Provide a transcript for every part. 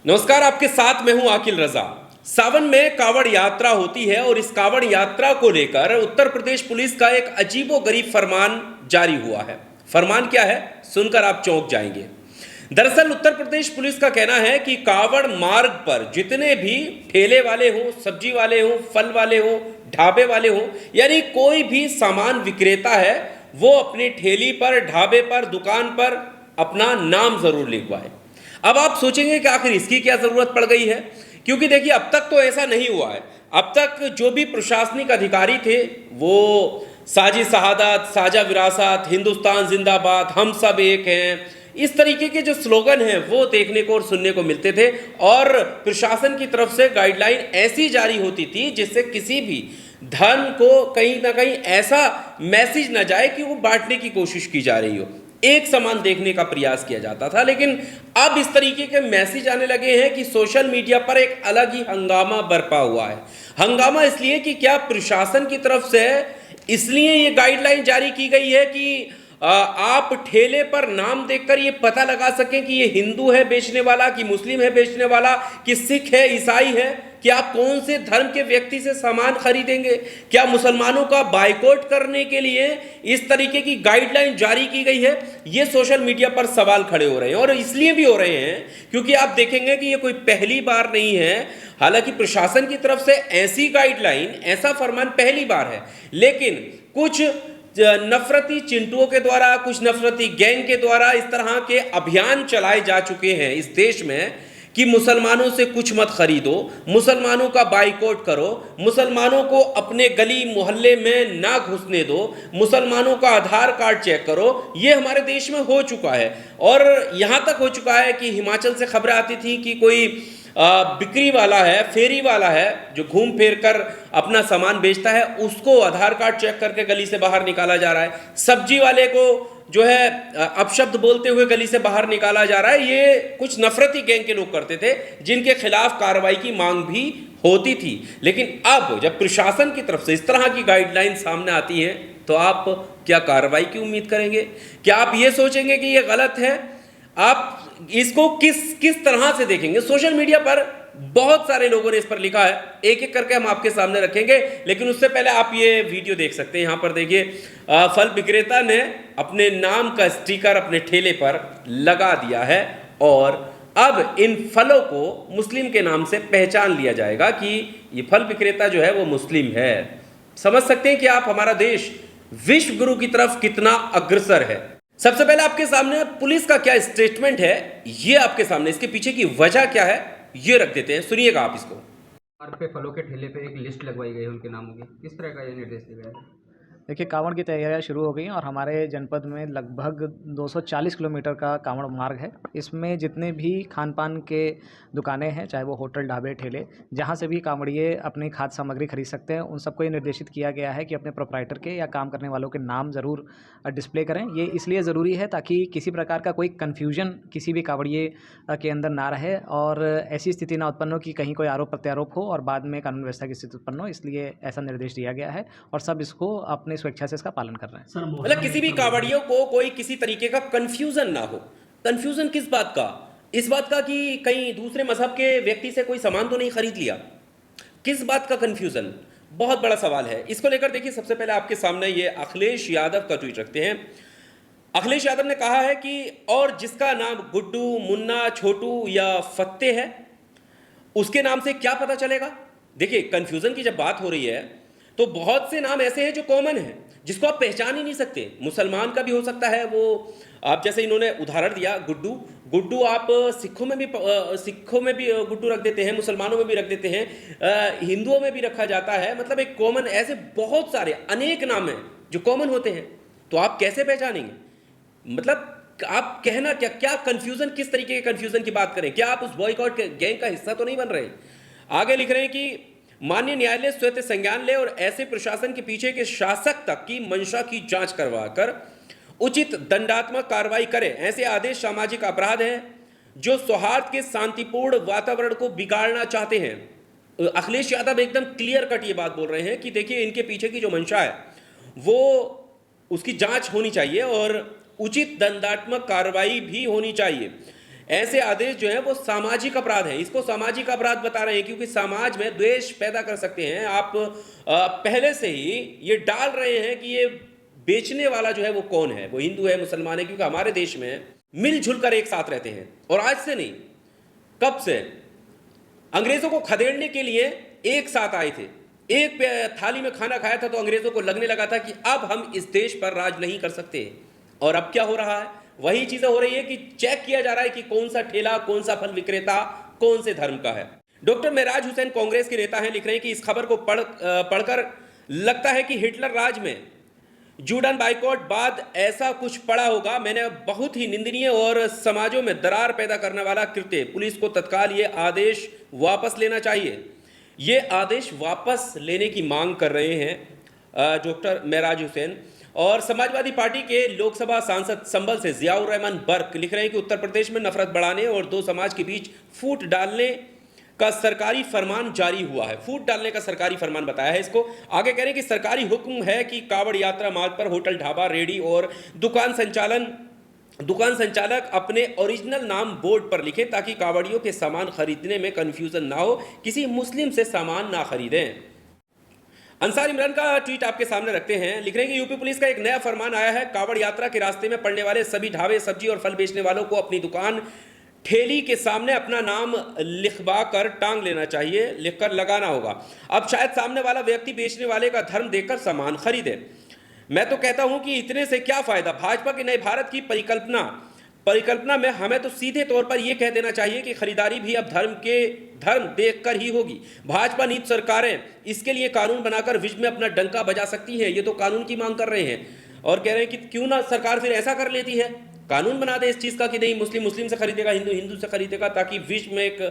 नमस्कार, आपके साथ मैं हूं आकिल रजा। सावन में कांवड़ यात्रा होती है और इस कांवड़ यात्रा को लेकर उत्तर प्रदेश पुलिस का एक अजीबोगरीब फरमान जारी हुआ है। फरमान क्या है, सुनकर आप चौंक जाएंगे। दरअसल उत्तर प्रदेश पुलिस का कहना है कि कांवड़ मार्ग पर जितने भी ठेले वाले हों, सब्जी वाले हों, फल वाले हों, ढाबे वाले हों, यानी कोई भी सामान विक्रेता है, वो अपनी ठेली पर, ढाबे पर, दुकान पर अपना नाम जरूर लिखवाए। अब आप सोचेंगे कि आखिर इसकी क्या जरूरत पड़ गई है, क्योंकि देखिए अब तक तो ऐसा नहीं हुआ है। अब तक जो भी प्रशासनिक अधिकारी थे वो साजी शहादत, साझा विरासत, हिंदुस्तान जिंदाबाद, हम सब एक हैं, इस तरीके के जो स्लोगन हैं वो देखने को और सुनने को मिलते थे। और प्रशासन की तरफ से गाइडलाइन ऐसी जारी होती थी जिससे किसी भी धर्म को कहीं ना कहीं ऐसा मैसेज न जाए कि वो बांटने की कोशिश की जा रही हो, एक समान देखने का प्रयास किया जाता था। लेकिन अब इस तरीके के मैसेज आने लगे हैं कि सोशल मीडिया पर एक अलग ही हंगामा बरपा हुआ है। हंगामा इसलिए कि क्या प्रशासन की तरफ से इसलिए ये गाइडलाइन जारी की गई है कि आप ठेले पर नाम देखकर ये पता लगा सकें कि ये हिंदू है बेचने वाला, कि मुस्लिम है बेचने वाला, कि सिख है, ईसाई है, कि आप कौन से धर्म के व्यक्ति से सामान खरीदेंगे। क्या मुसलमानों का बायकॉट करने के लिए इस तरीके की गाइडलाइन जारी की गई है? ये सोशल मीडिया पर सवाल खड़े हो रहे हैं, और इसलिए भी हो रहे हैं क्योंकि आप देखेंगे कि ये कोई पहली बार नहीं है। हालांकि प्रशासन की तरफ से ऐसी गाइडलाइन, ऐसा फरमान पहली बार है, लेकिन कुछ नफरती चिंटुओं के द्वारा, कुछ नफरती गैंग के द्वारा इस तरह के अभियान चलाए जा चुके हैं इस देश में कि मुसलमानों से कुछ मत खरीदो, मुसलमानों का बाइकआउट करो, मुसलमानों को अपने गली मोहल्ले में ना घुसने दो, मुसलमानों का आधार कार्ड चेक करो। ये हमारे देश में हो चुका है, और यहाँ तक हो चुका है कि हिमाचल से खबरें आती थी कि कोई बिक्री वाला है, फेरी वाला है, जो घूम फिर कर अपना सामान बेचता है, उसको आधार कार्ड चेक करके गली से बाहर निकाला जा रहा है। सब्जी वाले को जो है अपशब्द बोलते हुए गली से बाहर निकाला जा रहा है। ये कुछ नफरती गैंग के लोग करते थे जिनके खिलाफ कार्रवाई की मांग भी होती थी। लेकिन अब जब प्रशासन की तरफ से इस तरह की गाइडलाइन सामने आती है तो आप क्या कार्रवाई की उम्मीद करेंगे? क्या आप ये सोचेंगे कि ये गलत है? आप इसको किस तरह से देखेंगे? सोशल मीडिया पर बहुत सारे लोगों ने इस पर लिखा है, एक एक करके हम आपके सामने रखेंगे, लेकिन उससे पहले आप ये वीडियो देख सकते हैं। यहाँ पर देखिए, फल विक्रेता ने अपने नाम का स्टिकर अपने ठेले पर लगा दिया है, और अब इन फलों को मुस्लिम के नाम से पहचान लिया जाएगा कि ये फल विक्रेता जो है वो मुस्लिम है। समझ सकते हैं कि आप, हमारा देश विश्व गुरु की तरफ कितना अग्रसर है। सबसे पहले आपके सामने पुलिस का क्या स्टेटमेंट है, ये आपके सामने, इसके पीछे की वजह क्या है ये रख देते हैं, सुनिएगा आप इसको। मार्ग पे फलों के ठेले पे एक लिस्ट लगवाई गई है उनके नामों की, किस तरह का ये निर्देश दिया गया है? देखिए, काँवड़ की तैयारियाँ शुरू हो गई हैं और हमारे जनपद में लगभग 240 किलोमीटर का काँवड़ मार्ग है। इसमें जितने भी खान-पान के दुकानें हैं, चाहे वो होटल, ढाबे, ठेले, जहाँ से भी काँवड़िए अपनी खाद्य सामग्री खरीद सकते हैं, उन सबको ये निर्देशित किया गया है कि अपने प्रोप्राइटर के या काम करने वालों के नाम ज़रूर डिस्प्ले करें। ये इसलिए ज़रूरी है ताकि किसी प्रकार का कोई कन्फ्यूजन किसी भी काँवड़िए के अंदर ना रहे और ऐसी स्थिति ना उत्पन्न हो कि कहीं कोई आरोप-प्रत्यारोप हो और बाद में कानून व्यवस्था की स्थिति उत्पन्न हो। इसलिए ऐसा निर्देश दिया गया है और सब इसको अपने स्वेच्छा से इसका पालन कर रहे हैं। मतलब किसी भी कावड़ियों को कोई किसी तरीके का कंफ्यूजन ना हो। कंफ्यूजन किस बात का? इस बात का कि कहीं दूसरे मजहब के व्यक्ति से कोई सामान तो नहीं खरीद लिया। किस बात का कंफ्यूजन? बहुत बड़ा सवाल है। इसको लेकर देखिए, सबसे पहले आपके सामने ये अखिलेश यादव का ट्वीट रखते हैं। अखिलेश यादव ने कहा है कि और जिसका नाम गुड्डू, मुन्ना, छोटू या फत्ते है, उसके नाम से क्या पता चलेगा? देखिए, कंफ्यूजन की जब बात हो रही है तो बहुत से नाम ऐसे हैं जो कॉमन हैं, जिसको आप पहचान ही नहीं सकते। मुसलमान का भी हो सकता है वो, आप जैसे इन्होंने उदाहरण दिया गुड्डू, गुड्डू आप सिखों में भी गुड्डू रख देते हैं, मुसलमानों में भी रख देते हैं, हिंदुओं में भी रखा जाता है। मतलब एक कॉमन, ऐसे बहुत सारे अनेक नाम हैं जो कॉमन होते हैं, तो आप कैसे पहचानेंगे? मतलब आप कहना क्या कंफ्यूजन, किस तरीके के कंफ्यूजन की बात करें? क्या आप उस बॉयकॉट गैंग का हिस्सा तो नहीं बन रहे? आगे लिख रहे हैं कि माननीय न्यायालय स्वयं संज्ञान ले और ऐसे प्रशासन के पीछे के शासक तक की मंशा की जांच करवाकर उचित दंडात्मक कार्रवाई करे। ऐसे आदेश सामाजिक अपराध हैं जो सौहार्द के शांतिपूर्ण वातावरण को बिगाड़ना चाहते हैं। अखिलेश यादव एकदम क्लियर कट ये बात बोल रहे हैं कि देखिए, इनके पीछे की जो मंशा है वो, उसकी जांच होनी चाहिए और उचित दंडात्मक कार्रवाई भी होनी चाहिए। ऐसे आदेश जो है वो सामाजिक अपराध है। इसको सामाजिक अपराध बता रहे हैं क्योंकि समाज में द्वेष पैदा कर सकते हैं। आप पहले से ही ये डाल रहे हैं कि ये बेचने वाला जो है वो कौन है, वो हिंदू है, मुसलमान है, क्योंकि हमारे देश में मिलजुल कर एक साथ रहते हैं। और आज से नहीं, कब से अंग्रेजों को खदेड़ने के लिए एक साथ आए थे। एक थाली में खाना खाया था तो अंग्रेजों को लगने लगा था कि अब हम इस देश पर राज नहीं कर सकते। और अब क्या हो रहा है, वही चीजें हो रही है कि चेक किया जा रहा है कि कौन सा ठेला, कौन सा फल विक्रेता कौन से धर्म का है। डॉक्टर मेराज हुसैन कांग्रेस के नेता हैं, लिख रहे हैं कि इस खबर को पढ़कर लगता है कि हिटलर राज में जूडन बाइकॉट बाद ऐसा कुछ पड़ा होगा। मैंने बहुत ही निंदनीय और समाजों में दरार पैदा करने वाला कृत्य। पुलिस को तत्काल ये आदेश वापस लेना चाहिए। ये आदेश वापस लेने की मांग कर रहे हैं डॉक्टर मेराज हुसैन। और समाजवादी पार्टी के लोकसभा सांसद संभल से जियाउर रहमान बर्क लिख रहे हैं कि उत्तर प्रदेश में नफरत बढ़ाने और दो समाज के बीच फूट डालने का सरकारी फरमान जारी हुआ है। फूट डालने का सरकारी फरमान बताया है इसको। आगे कह रहे हैं कि सरकारी हुक्म है कि कावड़ यात्रा मार्ग पर होटल, ढाबा, रेहड़ी और दुकान संचालक अपने ओरिजिनल नाम बोर्ड पर लिखें ताकि कावड़ियों के सामान खरीदने में कंफ्यूजन ना हो, किसी मुस्लिम से सामान ना खरीदें। अंसार इमरान का ट्वीट आपके सामने रखते हैं, लिख रहे हैं कि यूपी पुलिस का एक नया फरमान आया है। कावड़ यात्रा के रास्ते में पड़ने वाले सभी ढाबे, सब्जी और फल बेचने वालों को अपनी दुकान, ठेली के सामने अपना नाम लिखवा कर टांग लेना चाहिए, लिखकर लगाना होगा। अब शायद सामने वाला व्यक्ति बेचने वाले का धर्म देखकर सामान खरीदे। मैं तो कहता हूं कि इतने से क्या फायदा। भाजपा के नए भारत की परिकल्पना में हमें तो सीधे तौर पर यह कह देना चाहिए कि खरीदारी भी अब धर्म देखकर ही होगी। भाजपा नीति सरकारें इसके लिए कानून बनाकर विश्व में अपना डंका बजा सकती है। ये तो कानून की मांग कर रहे हैं और कह रहे हैं कि क्यों ना सरकार फिर ऐसा कर लेती है, कानून बना दे इस चीज का कि नहीं, मुस्लिम से खरीदेगा, हिंदू से खरीदेगा, ताकि विश्व में एक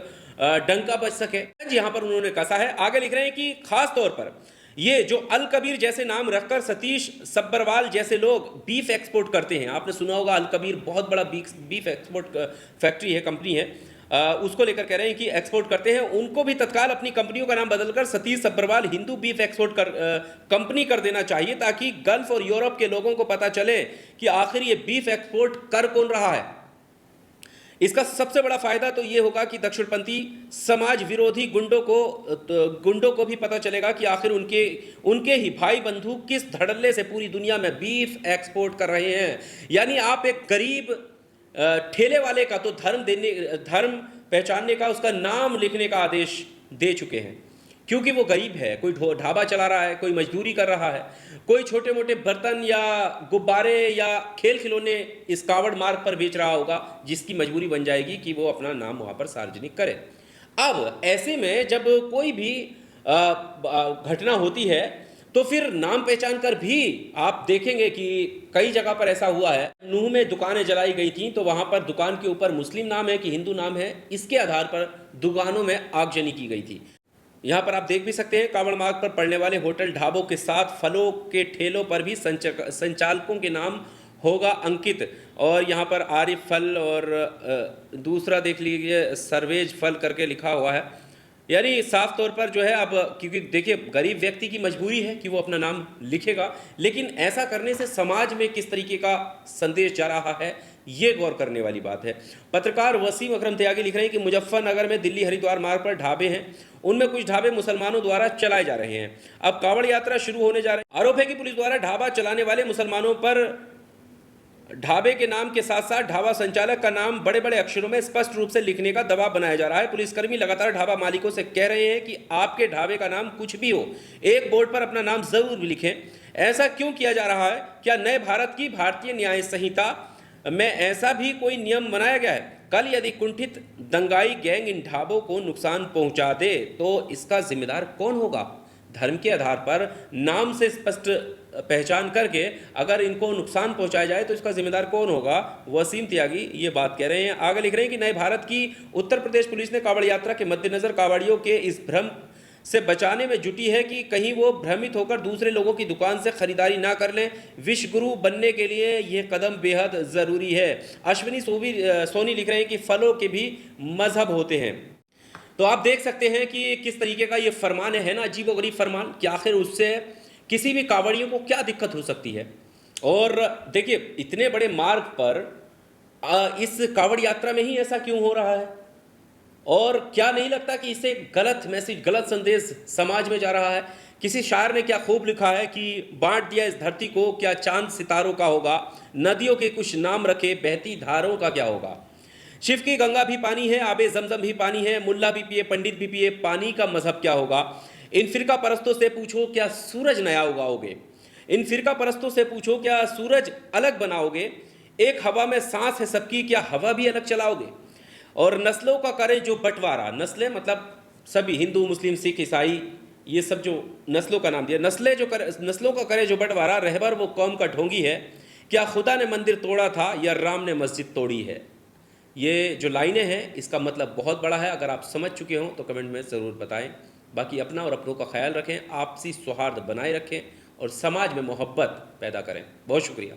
डंका बच सके। यहां पर उन्होंने कसा है। आगे लिख रहे हैं कि खास तौर पर ये जो अल कबीर जैसे नाम रखकर सतीश सब्बरवाल जैसे लोग बीफ एक्सपोर्ट करते हैं, आपने सुना होगा अल कबीर बहुत बड़ा बीफ एक्सपोर्ट फैक्ट्री है, कंपनी है, उसको लेकर कह रहे हैं कि एक्सपोर्ट करते हैं, उनको भी तत्काल अपनी कंपनियों का नाम बदलकर Satish Sabharwal Hindu beef export company कर देना चाहिए ताकि गल्फ और यूरोप के लोगों को पता चले कि आखिर ये बीफ एक्सपोर्ट कर कौन रहा है। इसका सबसे बड़ा फायदा तो ये होगा कि दक्षिणपंथी समाज विरोधी गुंडों को भी पता चलेगा कि आखिर उनके ही भाई बंधु किस धड़ल्ले से पूरी दुनिया में बीफ एक्सपोर्ट कर रहे हैं। यानी आप एक गरीब ठेले वाले का तो धर्म पहचानने का, उसका नाम लिखने का आदेश दे चुके हैं क्योंकि वो गरीब है, कोई ढाबा चला रहा है, कोई मजदूरी कर रहा है, कोई छोटे मोटे बर्तन या गुब्बारे या खेल खिलौने इस कावड़ मार्ग पर बेच रहा होगा, जिसकी मजबूरी बन जाएगी कि वो अपना नाम वहाँ पर सार्वजनिक करे। अब ऐसे में जब कोई भी घटना होती है तो फिर नाम पहचान कर भी आप देखेंगे कि कई जगह पर ऐसा हुआ है। नूह में दुकानें जलाई गई थी तो वहाँ पर दुकान के ऊपर मुस्लिम नाम है कि हिंदू नाम है, इसके आधार पर दुकानों में आगजनी की गई थी। यहाँ पर आप देख भी सकते हैं कावड़ मार्ग पर पड़ने वाले होटल, ढाबों के साथ फलों के ठेलों पर भी संचालकों के नाम होगा अंकित। और यहाँ पर आरिफ फल और दूसरा देख लीजिए सर्वेज फल करके लिखा हुआ है। यानी साफ तौर पर जो है, अब क्योंकि देखिए गरीब व्यक्ति की मजबूरी है कि वो अपना नाम लिखेगा, लेकिन ऐसा करने से समाज में किस तरीके का संदेश जा रहा है, ये गौर करने वाली बात है। पत्रकार वसीम अकरम त्यागी लिख रहे हैं कि मुजफ्फरनगर में दिल्ली हरिद्वार मार्ग पर ढाबे हैं, उनमें कुछ ढाबे मुसलमानों द्वारा चलाए जा रहे हैं। अब कावड़ यात्रा शुरू होने जा रहे हैं। आरोप है कि पुलिस द्वारा ढाबा चलाने वाले मुसलमानों पर ढाबे के नाम के साथ साथ ढाबा संचालक का नाम बड़े बड़े अक्षरों में स्पष्ट रूप से लिखने का दबाव बनाया जा रहा है। पुलिसकर्मी लगातार ढाबा मालिकों से कह रहे हैं कि आपके ढाबे का नाम कुछ भी हो, एक बोर्ड पर अपना नाम जरूर लिखें। ऐसा क्यों किया जा रहा है? क्या नए भारत की भारतीय न्याय संहिता में ऐसा भी कोई नियम बनाया गया है? कल यदि कुंठित दंगाई गैंग इन ढाबों को नुकसान पहुंचा दे तो इसका जिम्मेदार कौन होगा? धर्म के आधार पर नाम से स्पष्ट पहचान करके अगर इनको नुकसान पहुंचाया जाए तो इसका जिम्मेदार कौन होगा? वसीम त्यागी ये बात कह रहे हैं। आगे लिख रहे हैं कि नए भारत की उत्तर प्रदेश पुलिस ने कावड़ यात्रा के मद्देनजर कावड़ियों के इस भ्रम से बचाने में जुटी है कि कहीं वो भ्रमित होकर दूसरे लोगों की दुकान से खरीदारी ना कर लें। विश्व गुरु बनने के लिए यह कदम बेहद ज़रूरी है। अश्विनी सोनी लिख रहे हैं कि फलों के भी मजहब होते हैं। तो आप देख सकते हैं कि किस तरीके का ये फरमान है ना, अजीबोगरीब फरमान, कि आखिर उससे किसी भी कावड़ियों को क्या दिक्कत हो सकती है। और देखिए इतने बड़े मार्ग पर इस कावड़ यात्रा में ही ऐसा क्यों हो रहा है? और क्या नहीं लगता कि इससे गलत मैसेज, गलत संदेश समाज में जा रहा है? किसी शायर ने क्या खूब लिखा है कि बांट दिया इस धरती को, क्या चांद सितारों का होगा, नदियों के कुछ नाम रखे, बहती धारों का क्या होगा। शिव की गंगा भी पानी है, आबे जमजम भी पानी है, मुल्ला भी पिए, पंडित भी पिए, पानी का मजहब क्या होगा। इन फिरका परस्तों से पूछो क्या सूरज नया उगाओगे, इन फिरका परस्तों से पूछो क्या सूरज अलग बनाओगे। एक हवा में सांस है सबकी, क्या हवा भी अलग चलाओगे। और नस्लों का करे जो बंटवारा, नस्लें मतलब सभी हिंदू, मुस्लिम, सिख, ईसाई, ये सब जो नस्लों का नाम दिया, नस्लों का करे जो बंटवारा, रहबर वो कौम का ढोंगी है। क्या खुदा ने मंदिर तोड़ा था या राम ने मस्जिद तोड़ी है। ये जो लाइनें हैं इसका मतलब बहुत बड़ा है। अगर आप समझ चुके हों तो कमेंट में ज़रूर बताएं। बाकी अपना और अपनों का ख्याल रखें, आपसी सौहार्द बनाए रखें और समाज में मोहब्बत पैदा करें। बहुत शुक्रिया।